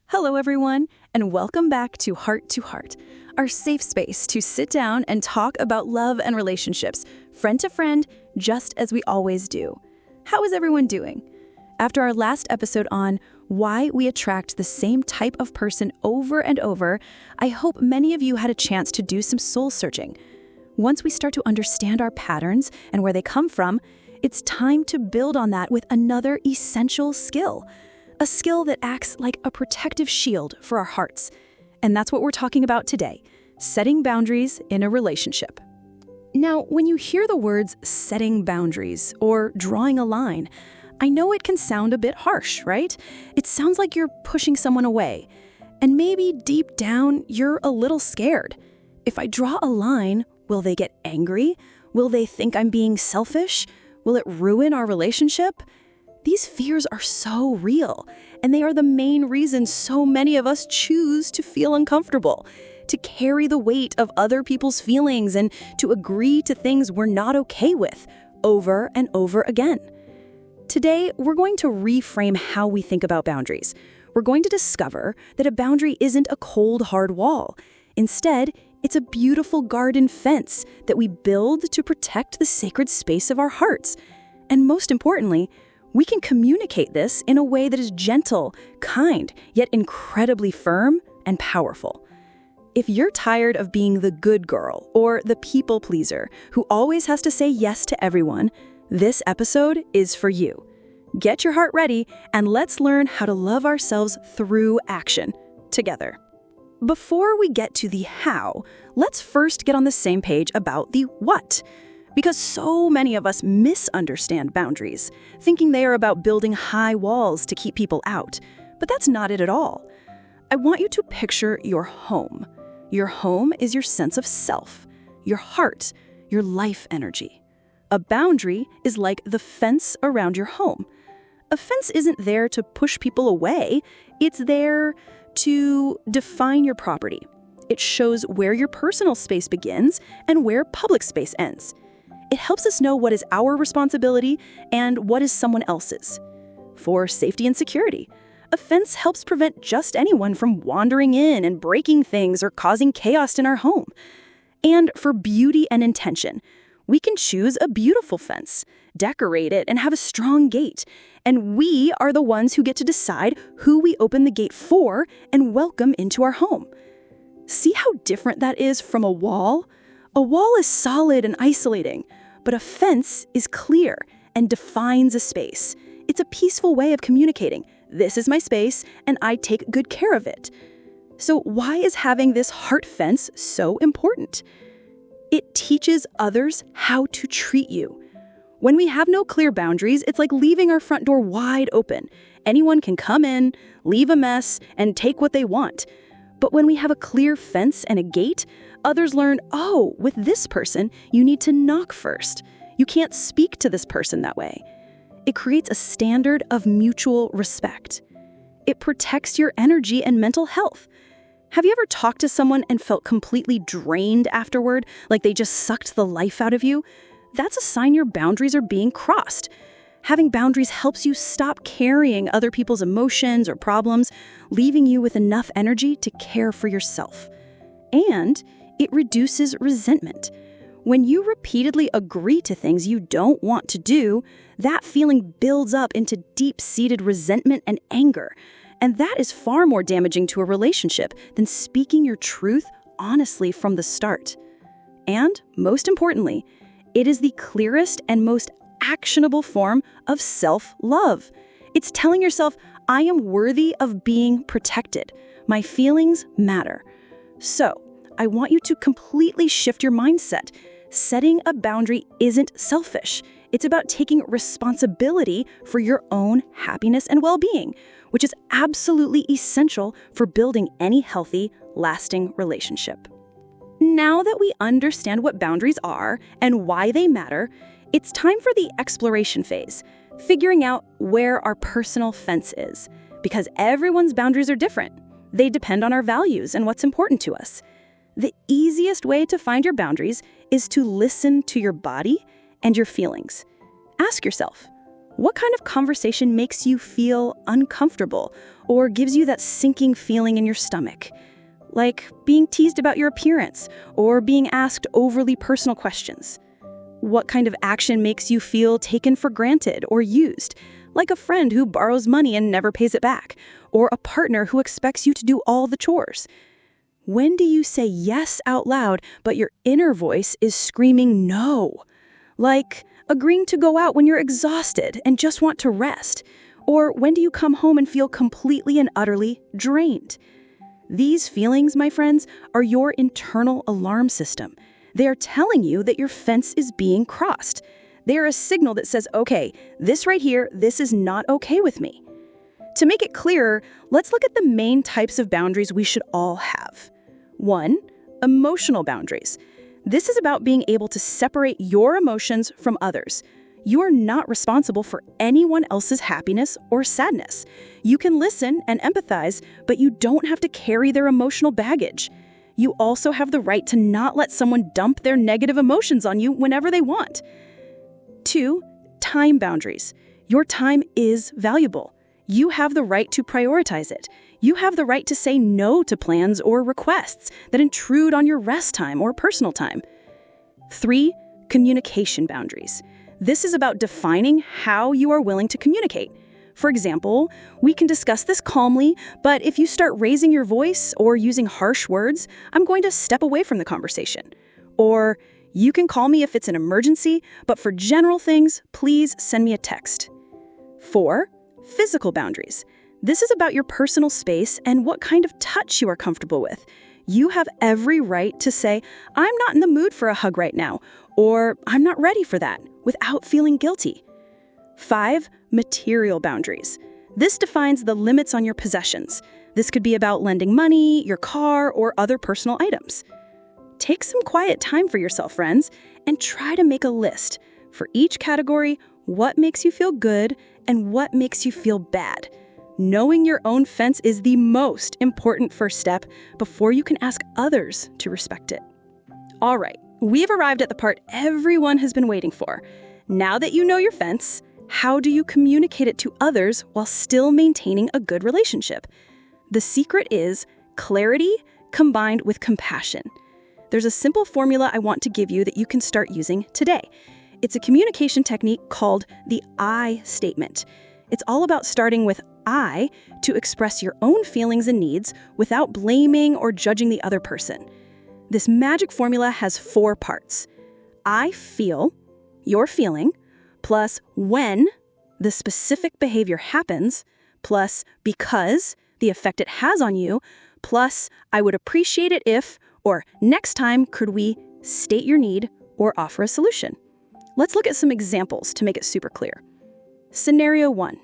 Hello, everyone, and welcome back to Heart, our safe space to sit down and talk about love and relationships, friend to friend, just as we always do. How is everyone doing? After our last episode on why we attract the same type of person over and over, I hope many of you had a chance to do some soul searching. Once we start to understand our patterns and where they come from, it's time to build on that with another essential skill. A skill that acts like a protective shield for our hearts. And that's what we're talking about today, setting boundaries in a relationship. Now, when you hear the words setting boundaries or drawing a line, I know it can sound a bit harsh, right? It sounds like you're pushing someone away. And maybe deep down, you're a little scared. If I draw a line, will they get angry? Will they think I'm being selfish? Will it ruin our relationship? These fears are so real, and they are the main reason so many of us choose to feel uncomfortable, to carry the weight of other people's feelings and to agree to things we're not okay with over and over again. Today, we're going to reframe how we think about boundaries. We're going to discover that a boundary isn't a cold, hard wall. Instead, it's a beautiful garden fence that we build to protect the sacred space of our hearts. And most importantly, we can communicate this in a way that is gentle, kind, yet incredibly firm and powerful. If you're tired of being the good girl or the people pleaser who always has to say yes to everyone, this episode is for you. Get your heart ready and let's learn how to love ourselves through action together. Before we get to the how, let's first get on the same page about the what. Because so many of us misunderstand boundaries, thinking they are about building high walls to keep people out. But that's not it at all. I want you to picture your home. Your home is your sense of self, your heart, your life energy. A boundary is like the fence around your home. A fence isn't there to push people away. It's there to define your property. It shows where your personal space begins and where public space ends. It helps us know what is our responsibility and what is someone else's. For safety and security, a fence helps prevent just anyone from wandering in and breaking things or causing chaos in our home. And for beauty and intention, we can choose a beautiful fence, decorate it, and have a strong gate. And we are the ones who get to decide who we open the gate for and welcome into our home. See how different that is from a wall? A wall is solid and isolating, but a fence is clear and defines a space. It's a peaceful way of communicating. This is my space, and I take good care of it. So why is having this heart fence so important? It teaches others how to treat you. When we have no clear boundaries, it's like leaving our front door wide open. Anyone can come in, leave a mess, and take what they want. But when we have a clear fence and a gate, others learn, oh, with this person, you need to knock first. You can't speak to this person that way. It creates a standard of mutual respect. It protects your energy and mental health. Have you ever talked to someone and felt completely drained afterward, like they just sucked the life out of you? That's a sign your boundaries are being crossed. Having boundaries helps you stop carrying other people's emotions or problems, leaving you with enough energy to care for yourself. And it reduces resentment. When you repeatedly agree to things you don't want to do, that feeling builds up into deep-seated resentment and anger. And that is far more damaging to a relationship than speaking your truth honestly from the start. And, most importantly, it is the clearest and most actionable form of self-love. It's telling yourself, I am worthy of being protected. My feelings matter. So, I want you to completely shift your mindset. Setting a boundary isn't selfish. It's about taking responsibility for your own happiness and well-being, which is absolutely essential for building any healthy, lasting relationship. Now that we understand what boundaries are and why they matter, it's time for the exploration phase, figuring out where our personal fence is. Because everyone's boundaries are different. They depend on our values and what's important to us. The easiest way to find your boundaries is to listen to your body and your feelings. Ask yourself, What kind of conversation makes you feel uncomfortable or gives you that sinking feeling in your stomach? Like being teased about your appearance or being asked overly personal questions. What kind of action makes you feel taken for granted or used? Like a friend who borrows money and never pays it back, or a partner who expects you to do all the chores. When do you say yes out loud, but your inner voice is screaming no? Like agreeing to go out when you're exhausted and just want to rest. Or when do you come home and feel completely and utterly drained? These feelings, my friends, are your internal alarm system. They are telling you that your fence is being crossed. They are a signal that says, okay, this right here, this is not okay with me. To make it clearer, let's look at the main types of boundaries we should all have. 1, emotional boundaries. This is about being able to separate your emotions from others. You are not responsible for anyone else's happiness or sadness. You can listen and empathize, but you don't have to carry their emotional baggage. You also have the right to not let someone dump their negative emotions on you whenever they want. 2, time boundaries. Your time is valuable. You have the right to prioritize it. You have the right to say no to plans or requests that intrude on your rest time or personal time. 3, communication boundaries. This is about defining how you are willing to communicate. For example, we can discuss this calmly, but if you start raising your voice or using harsh words, I'm going to step away from the conversation. Or, you can call me if it's an emergency, but for general things, please send me a text. 4, physical boundaries. This is about your personal space and what kind of touch you are comfortable with. You have every right to say, I'm not in the mood for a hug right now, or I'm not ready for that, without feeling guilty. 5, material boundaries. This defines the limits on your possessions. This could be about lending money, your car, or other personal items. Take some quiet time for yourself, friends, and try to make a list. For each category, what makes you feel good and what makes you feel bad. Knowing your own fence is the most important first step before you can ask others to respect it. All right, we've arrived at the part everyone has been waiting for. Now that you know your fence, how do you communicate it to others while still maintaining a good relationship? The secret is clarity combined with compassion. There's a simple formula I want to give you that you can start using today. It's a communication technique called the I statement. It's all about starting with I to express your own feelings and needs without blaming or judging the other person. This magic formula has 4 parts. I feel, your feeling, plus when, the specific behavior happens, plus because, the effect it has on you, plus I would appreciate it if, or next time could we state your need or offer a solution. Let's look at some examples to make it super clear. Scenario 1.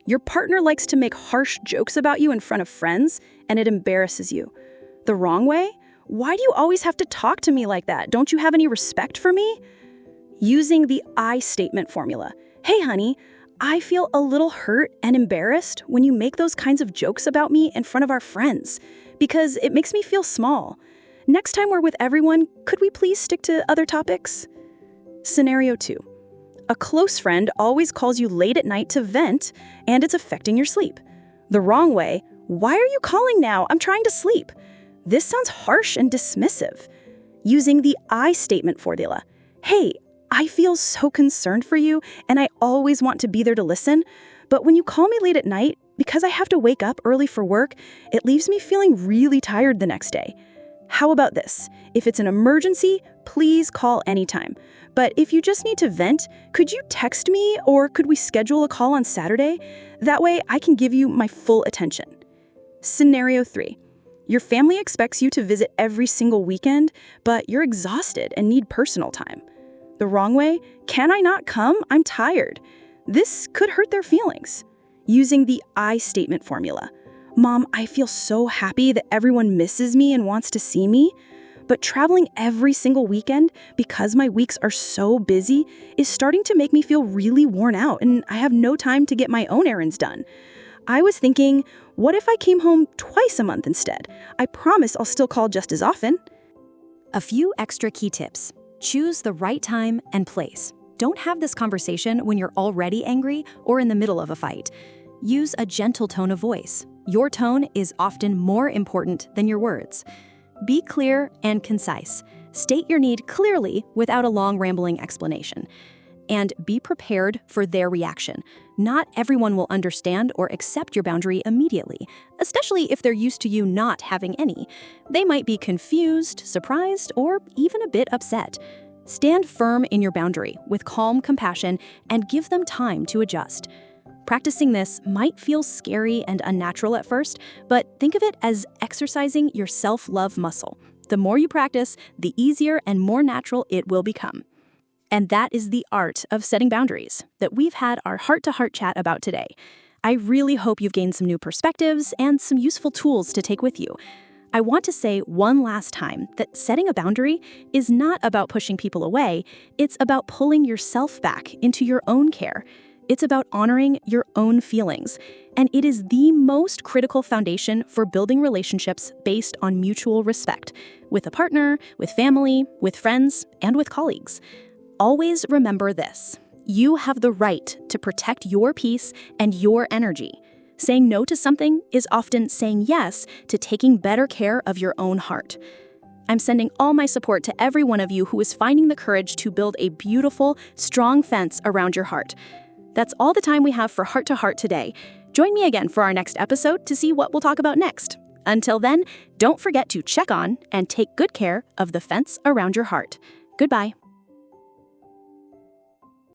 Your partner likes to make harsh jokes about you in front of friends, and it embarrasses you. The wrong way? Why do you always have to talk to me like that? Don't you have any respect for me? Using the I statement formula. Hey, honey, I feel a little hurt and embarrassed when you make those kinds of jokes about me in front of our friends, because it makes me feel small. Next time we're with everyone, could we please stick to other topics? Scenario 2. A close friend always calls you late at night to vent, and it's affecting your sleep. The wrong way, why are you calling now? I'm trying to sleep. This sounds harsh and dismissive. Using the I statement formula. Hey, I feel so concerned for you, and I always want to be there to listen, but when you call me late at night, because I have to wake up early for work, it leaves me feeling really tired the next day. How about this? If it's an emergency, please call anytime. But if you just need to vent, could you text me or could we schedule a call on Saturday? That way I can give you my full attention. Scenario 3. Your family expects you to visit every single weekend, but you're exhausted and need personal time. The wrong way? Can I not come? I'm tired. This could hurt their feelings. Using the I statement formula. Mom, I feel so happy that everyone misses me and wants to see me, but traveling every single weekend because my weeks are so busy is starting to make me feel really worn out and I have no time to get my own errands done. I was thinking, what if I came home twice a month instead? I promise I'll still call just as often. A few extra key tips. Choose the right time and place. don't have this conversation when you're already angry or in the middle of a fight. Use a gentle tone of voice. Your tone is often more important than your words. Be clear and concise. State your need clearly without a long rambling explanation. And be prepared for their reaction. Not everyone will understand or accept your boundary immediately, especially if they're used to you not having any. They might be confused, surprised, or even a bit upset. Stand firm in your boundary with calm compassion and give them time to adjust. Practicing this might feel scary and unnatural at first, but think of it as exercising your self-love muscle. The more you practice, the easier and more natural it will become. And that is the art of setting boundaries that we've had our heart-to-heart chat about today. I really hope you've gained some new perspectives and some useful tools to take with you. I want to say one last time that setting a boundary is not about pushing people away. It's about pulling yourself back into your own care. It's about honoring your own feelings. And it is the most critical foundation for building relationships based on mutual respect with a partner, with family, with friends, and with colleagues. Always remember this. You have the right to protect your peace and your energy. Saying no to something is often saying yes to taking better care of your own heart. I'm sending all my support to every one of you who is finding the courage to build a beautiful, strong fence around your heart. That's all the time we have for Heart to Heart today. Join me again for our next episode to see what we'll talk about next. Until then, don't forget to check on and take good care of the fence around your heart. Goodbye.